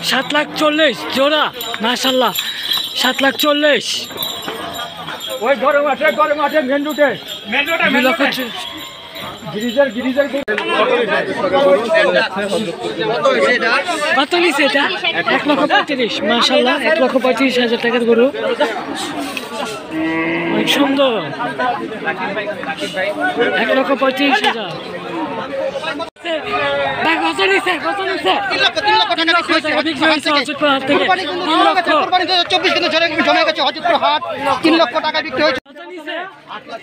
7,40,000 জোড়া মাশাআল্লাহ 7,40,000 ওই ঘরে মাঠে মেন রুটে 2 লক্ষ গিরিজার কত নিছে এটা 1,35,000 মাশাআল্লাহ 1,35,000 টাকার গরু অনেক সুন্দর 1,35,000 ভাই কত নিছে 3 লক্ষ টাকা বিক্রি হয়েছে হজরতপুর হাট থেকে 3 লক্ষ 24 কিন্তু জমে গেছে হজরতপুর হাট 3 লক্ষ টাকা বিক্রি হয়েছে। কত নিছে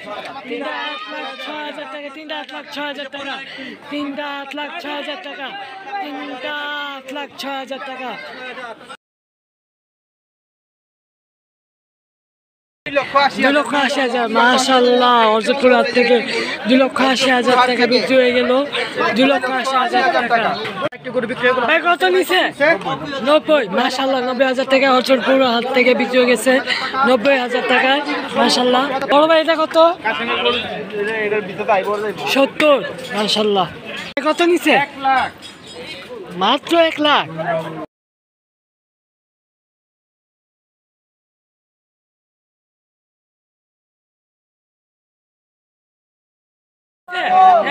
3,06,000 টাকা 3,06,000 টাকা 3,06,000 টাকা 3,06,000 টাকা 2,80,000 মাশাআল্লাহ হজরতপুর হাট থেকে 2,80,000 টাকা বিক্রি হয়ে গেল 2,80,000 টাকা ভাই কত নিছে 90 মাশাআল্লাহ 90,000 টাকা হজরতপুর হাট থেকে বিক্রি হয়ে গেছে 90,000 টাকা মাশাআল্লাহ বড় ভাই এটা কত 70 মাশাআল্লাহ কত নিছে 1 লাখ মাত্র 1 লাখ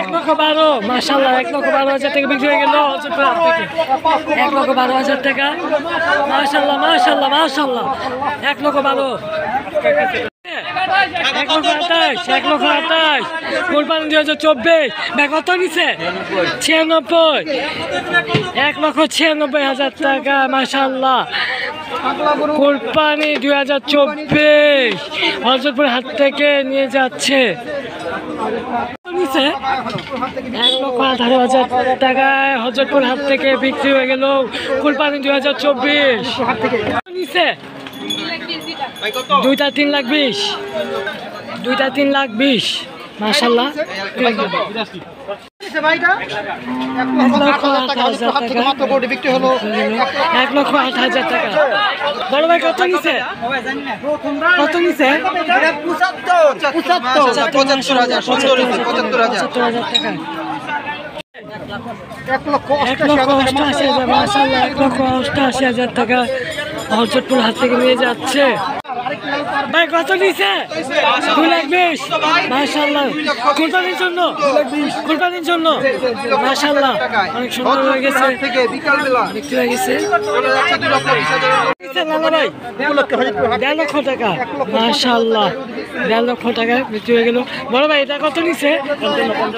1,12,000 মাশাআল্লাহ 1,12,000 টাকা বিক্রি হয়ে গেল হজরতপুর হাট থেকে 1,12,000 টাকা মাশাআল্লাহ মাশাআল্লাহ মাশাআল্লাহ 1,12,000 1,28,000 কুরবানি 2024 ভাই কত নিছে 96 1,96,000 টাকা মাশাআল্লাহ কুরবানি 2024 হজরতপুর হাট থেকে নিয়ে যাচ্ছে 1,18,000 টাকায় হজরতপুর হাট থেকে বিক্রি হয়ে গেল কুরবানি 2024 নিচে 2টা 3,20,000 2টা 3,20,000 মাশাআল্লাহ 1,08,000 টাকা বড় ভাই কত নিছে 75,000 টাকা 1,88,000 মাশাআল্লাহ 1,88,000 টাকা হজরতপুর হাট থেকে নিয়ে যাচ্ছে ভাই কত নিছে 2,20,000 মাশাআল্লাহ কুরবানির জন্য মাশাআল্লাহ অনেক সুন্দর হয়ে গেছে বিক্রি হয়ে গেছে 1,5 লক্ষ টাকা মাশাআল্লাহ 1,5 লক্ষ টাকা বিক্রি হয়ে গেল বড় ভাই এটা কত নিছে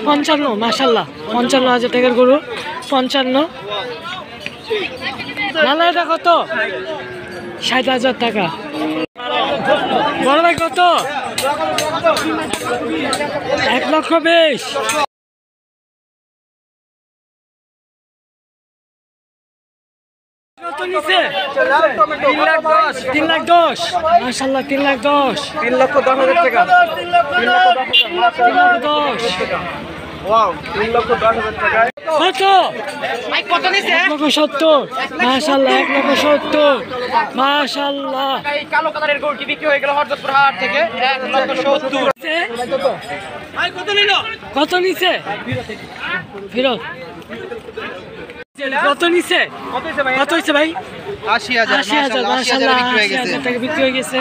55 মাশাআল্লাহ 55,000 টাকার গরু 55 লালা এটা কত 60,000 টাকা বড় ভাই কত 1,20,000 কত নিছে 3,10,000 মাশাআল্লাহ 3,10,000 3,10,000 টাকা 3,10,000 ওয়াও 3,10,000 টাকা কত নিছে 1,70,000 মাশাআল্লাহ 1,70,000 মাশাআল্লাহ এই কালো কালারের গরুটি বিক্রি হয়ে গেল হরজতপুর হাট থেকে 1,70,000 ভাই কত নিছে ফিরত কত নিছে কত হইছে ভাই 80,000 মাশাআল্লাহ 80,000 টাকা বিক্রি হয়ে গেছে